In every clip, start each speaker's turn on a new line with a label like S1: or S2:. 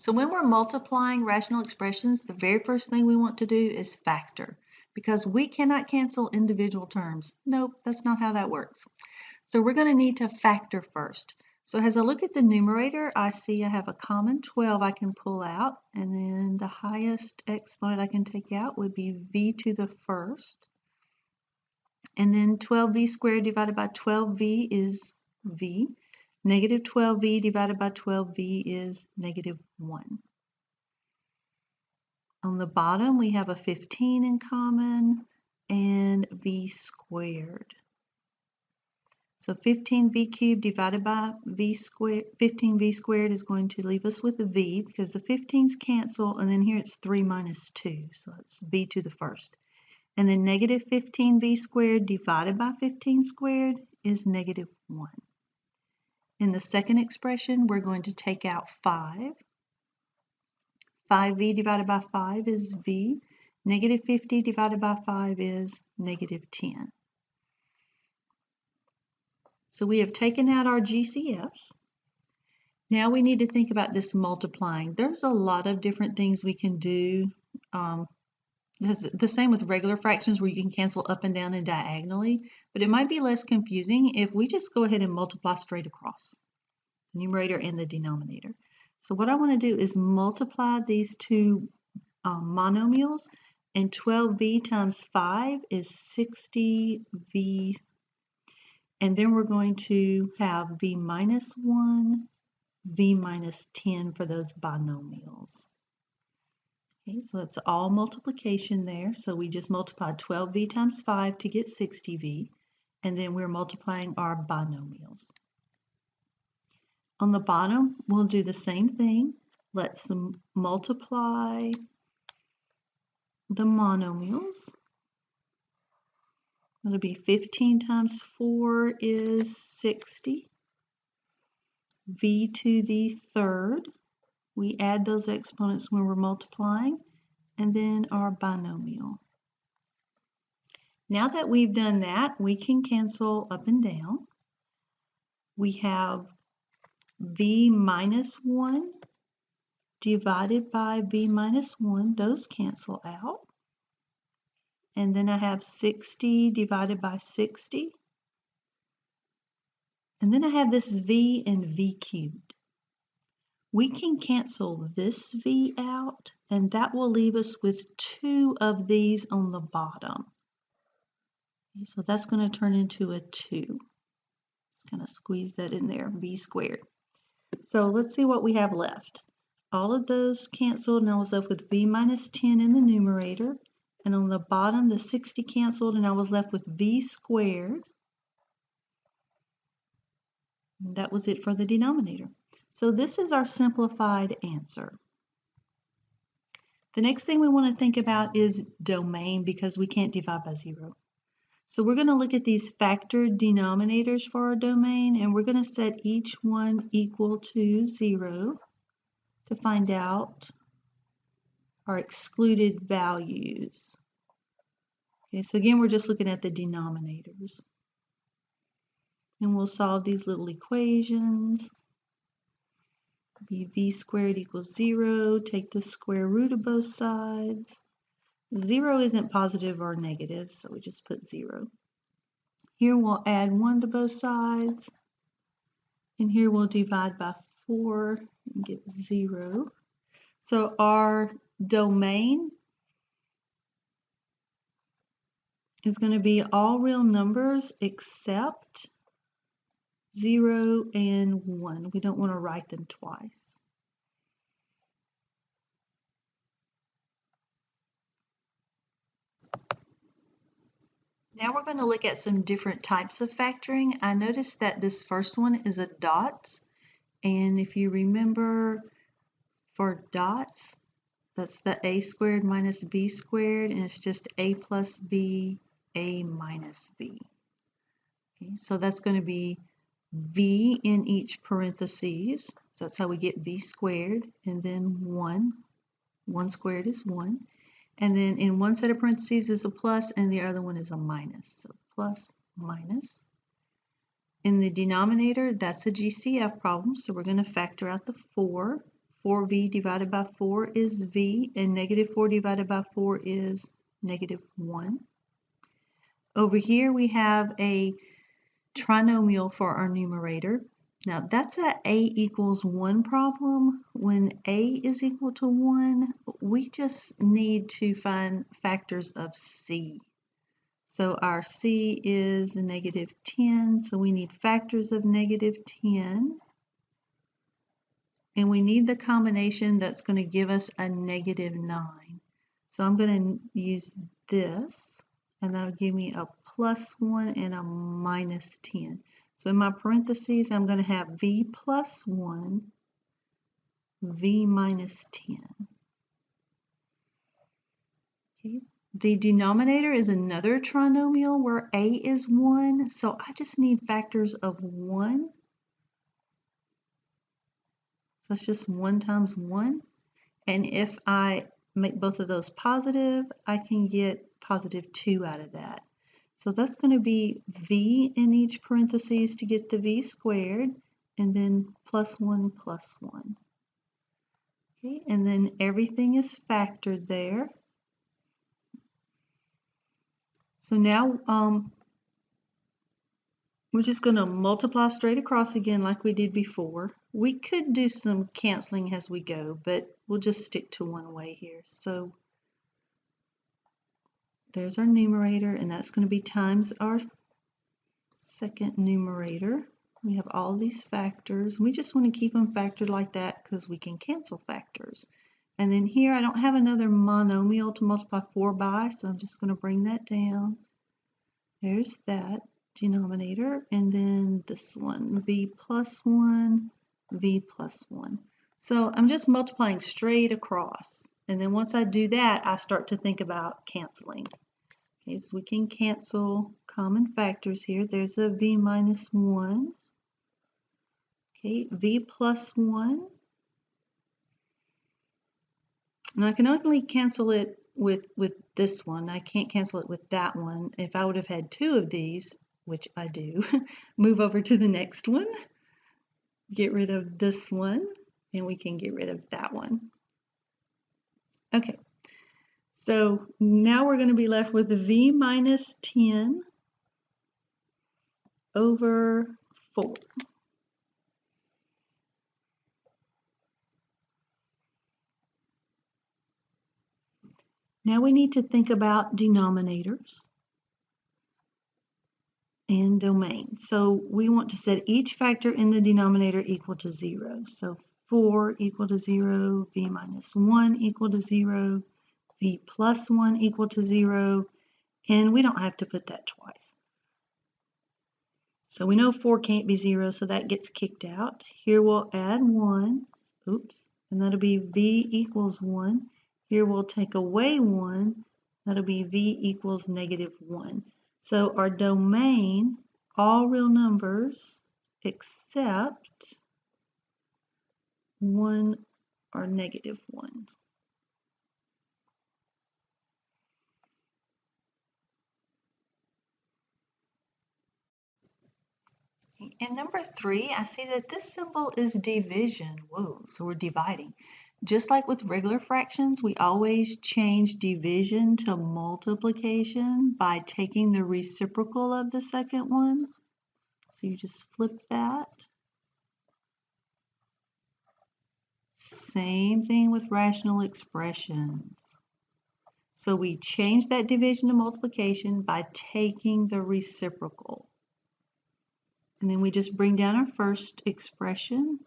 S1: So when we're multiplying rational expressions, the very first thing we want to do is factor, because we cannot cancel individual terms. Nope, that's not how that works. So we're going to need to factor first. So as I look at the numerator, I see I have a common 12 I can pull out, and then the highest exponent I can take out would be v to the first. And then 12v squared divided by 12v is v. Negative 12v divided by 12v is negative 1. On the bottom, we have a 15 in common and v squared. So 15v cubed divided by v squared, 15v squared is going to leave us with a v because the 15s cancel, and then here it's 3 minus 2, so it's v to the first. And then negative 15v squared divided by 15 squared is negative 1. In the second expression, we're going to take out 5. 5v divided by 5 is v. Negative 50 divided by 5 is negative 10. So we have taken out our GCFs. Now we need to think about this multiplying. There's a lot of different things we can do. The same with regular fractions where you can cancel up and down and diagonally, but it might be less confusing if we just go ahead and multiply straight across the numerator and the denominator. So what I want to do is multiply these two monomials, and 12v times 5 is 60v, and then we're going to have v minus 1, v minus 10 for those binomials. Okay, so that's all multiplication there. So we just multiplied 12v times 5 to get 60v, and then we're multiplying our binomials. On the bottom, we'll do the same thing. Let's multiply the monomials. It'll be 15 times 4 is 60. V to the third. We add those exponents when we're multiplying, and then our binomial. Now that we've done that, we can cancel up and down. We have v minus 1 divided by v minus 1. Those cancel out. And then I have 60 divided by 60. And then I have this v and v cubed. We can cancel this v out, and that will leave us with 2 of these on the bottom. Okay, so that's going to turn into a 2. Just kind of squeeze that in there, v squared. So let's see what we have left. All of those canceled, and I was left with v minus 10 in the numerator. And on the bottom, the 60 canceled, and I was left with v squared. And that was it for the denominator. So this is our simplified answer. The next thing we want to think about is domain, because we can't divide by 0. So we're going to look at these factored denominators for our domain, and we're going to set each one equal to 0 to find out our excluded values. Okay, so again, we're just looking at the denominators. And we'll solve these little equations. V squared equals 0. Take the square root of both sides. 0 isn't positive or negative, so we just put 0. Here we'll add 1 to both sides. And here we'll divide by 4 and get 0. So our domain is going to be all real numbers except 0 and 1. We don't want to write them twice. Now we're going to look at some different types of factoring. I noticed that this first one is a dots, and if you remember, for dots, that's the a squared minus b squared, and it's just a plus b, a minus b. Okay, so that's going to be v in each parentheses. So that's how we get v squared, and then 1. 1 squared is 1. And then in one set of parentheses is a plus, and the other one is a minus. So plus, minus. In the denominator, that's a GCF problem, so we're going to factor out the 4. 4v divided by 4 is v, and negative 4 divided by 4 is negative 1. Over here we have a trinomial for our numerator. Now that's a equals 1 problem. When a is equal to 1, we just need to find factors of c. So our c is negative 10, so we need factors of negative 10. And we need the combination that's going to give us a negative 9. So I'm going to use this, and that'll give me a plus 1 and a minus 10. So in my parentheses, I'm going to have v plus 1, v minus 10. Okay. The denominator is another trinomial where a is 1, so I just need factors of 1. So that's just 1 times 1. And if I make both of those positive, I can get positive 2 out of that. So that's going to be v in each parentheses to get the v squared, and then plus 1 plus 1. Okay, and then everything is factored there. So now we're just going to multiply straight across again like we did before. We could do some canceling as we go, but we'll just stick to one way here. So there's our numerator, and that's going to be times our second numerator. We have all these factors. We just want to keep them factored like that because we can cancel factors. And then here I don't have another monomial to multiply 4 by, so I'm just going to bring that down. There's that denominator, and then this one, v plus 1, v plus 1. So I'm just multiplying straight across, and then once I do that, I start to think about canceling. Okay, so we can cancel common factors here. There's a v minus 1, okay, v plus 1, and I can only cancel it with this one. I can't cancel it with that one. If I would have had 2 of these, which I do, move over to the next one, get rid of this one, and we can get rid of that one. Okay, so now we're going to be left with the v minus 10 over 4. Now we need to think about denominators and domain. So we want to set each factor in the denominator equal to 0. So 4 equal to 0, v minus 1 equal to 0, v plus 1 equal to 0, and we don't have to put that twice. So we know 4 can't be 0, so that gets kicked out. Here we'll add 1, oops, and that'll be v equals 1. Here we'll take away 1, that'll be v equals negative 1. So our domain, all real numbers except 1 or negative 1. And number 3, I see that this symbol is division. Whoa, so we're dividing. Just like with regular fractions, we always change division to multiplication by taking the reciprocal of the second one. So you just flip that. Same thing with rational expressions. So we change that division to multiplication by taking the reciprocal. And then we just bring down our first expression,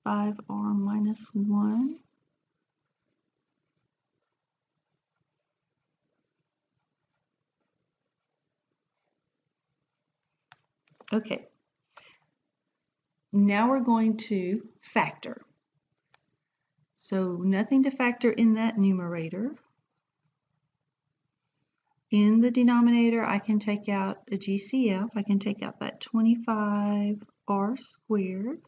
S1: 5r minus 1. Okay, now we're going to factor. So nothing to factor in that numerator. In the denominator, I can take out a GCF. I can take out that 25r squared.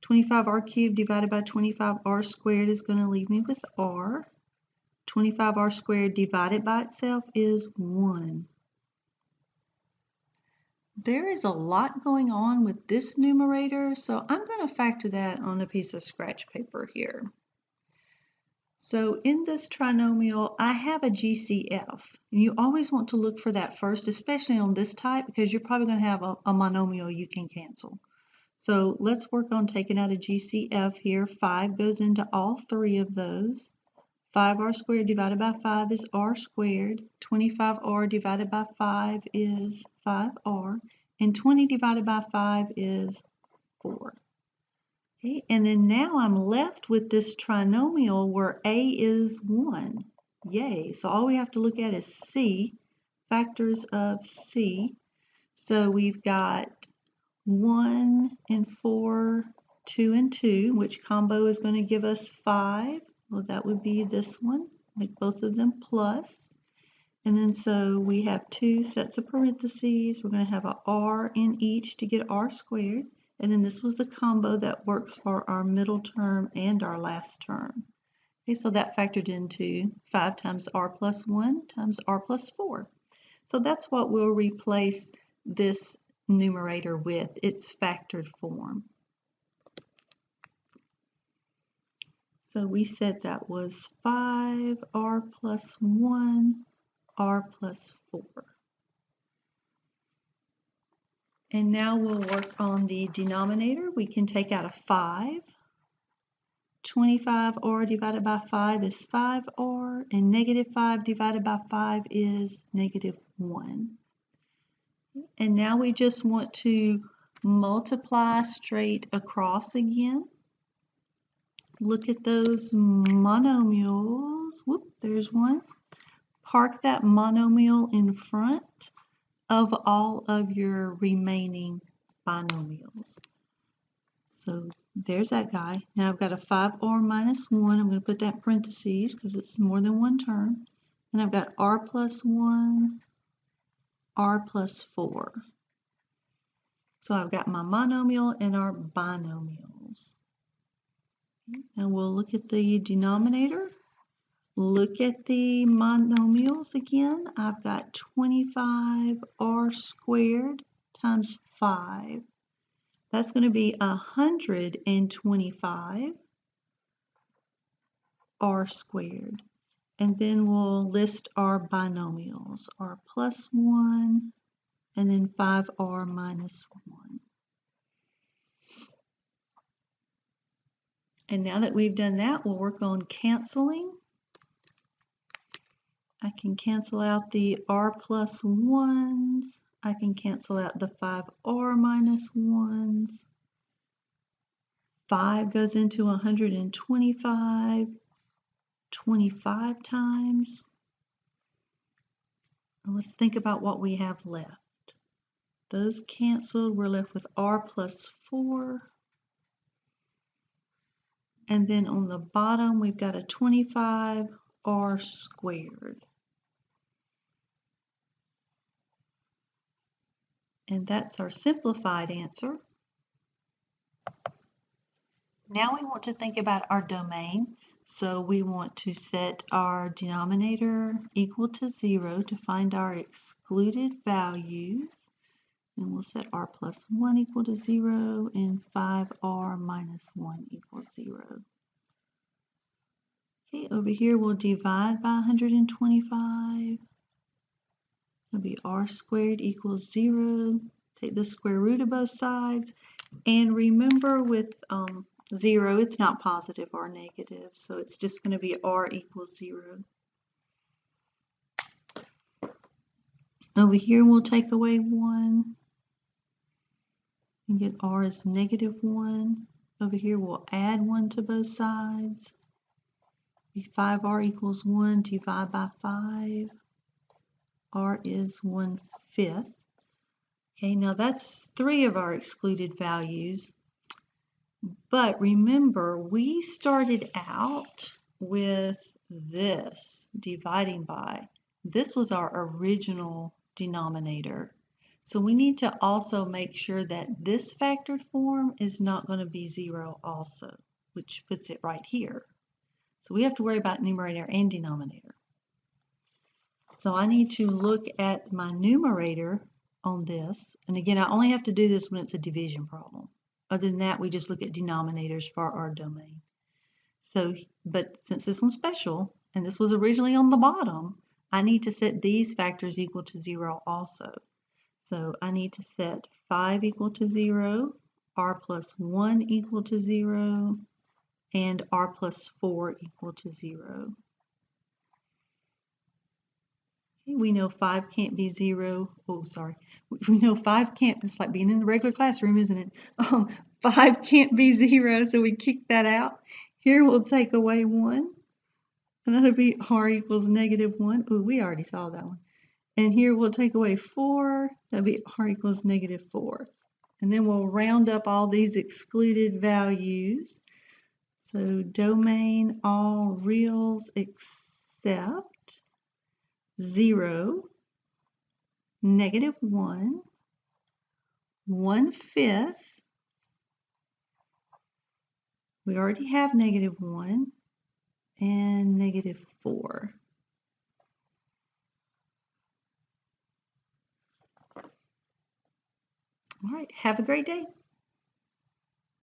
S1: 25r cubed divided by 25r squared is going to leave me with r. 25r squared divided by itself is 1. There is a lot going on with this numerator, so I'm going to factor that on a piece of scratch paper here. So in this trinomial, I have a GCF. And you always want to look for that first, especially on this type, because you're probably going to have a monomial you can cancel. So let's work on taking out a GCF here. 5 goes into all three of those. 5r squared divided by 5 is r squared. 25r divided by 5 is 5r. And 20 divided by 5 is 4. Okay, and then now I'm left with this trinomial where a is 1. Yay! So all we have to look at is c, factors of c. So we've got 1 and 4, 2 and 2, which combo is going to give us 5. Well, that would be this one. Make both of them plus. And then so we have 2 sets of parentheses. We're going to have a r in each to get r squared. And then this was the combo that works for our middle term and our last term. Okay, so that factored into 5 times r plus 1 times r plus 4. So that's what we'll replace this numerator with, its factored form. So we said that was 5r plus 1, r plus 4. And now we'll work on the denominator. We can take out a 5. 25r divided by 5 is 5r, and negative 5 divided by 5 is negative 1. And now we just want to multiply straight across again. Look at those monomials. Whoop, there's one. Park that monomial in front of all of your remaining binomials. So there's that guy. Now I've got a 5r minus 1. I'm going to put that in parentheses because it's more than one term. And I've got r plus 1, r plus 4. So I've got my monomial and our binomials. Now we'll look at the denominator. Look at the monomials again. I've got 25r squared times 5. That's going to be 125 r squared. And then we'll list our binomials, r plus 1, and then 5r minus 1. And now that we've done that, we'll work on canceling. I can cancel out the r plus 1s. I can cancel out the 5r minus 1s. 5 goes into 125, 25 times. And let's think about what we have left. Those canceled, we're left with r plus 4. And then on the bottom, we've got a 25 r squared. And that's our simplified answer. Now we want to think about our domain. So we want to set our denominator equal to 0 to find our excluded values. And we'll set r plus 1 equal to 0 and 5r minus 1 equals 0. Okay, over here we'll divide by 125. It'll be r squared equals 0. Take the square root of both sides. And remember with 0, it's not positive or negative, so it's just going to be r equals 0. Over here we'll take away 1 and get r as negative 1. Over here we'll add 1 to both sides. 5r equals 1, divide by 5. R is 1/5. Okay, now that's 3 of our excluded values. But remember, we started out with this, dividing by. This was our original denominator. So we need to also make sure that this factored form is not going to be 0 also, which puts it right here. So we have to worry about numerator and denominator. So I need to look at my numerator on this. And again, I only have to do this when it's a division problem. Other than that, we just look at denominators for our domain. So, but since this one's special, and this was originally on the bottom, I need to set these factors equal to 0 also. So I need to set 5 equal to 0, r plus 1 equal to 0, and r plus 4 equal to 0. Okay, we know 5 can't be 0. Oh, sorry. We know 5 can't, it's like being in the regular classroom, isn't it? 5 can't be 0, so we kick that out. Here we'll take away 1, and that'll be r equals negative 1. Oh, we already saw that one. And here we'll take away 4, that'll be r equals negative 4. And then we'll round up all these excluded values. So domain all reals except 0, negative 1, 1/5. We already have negative 1 and negative 4. All right, have a great day.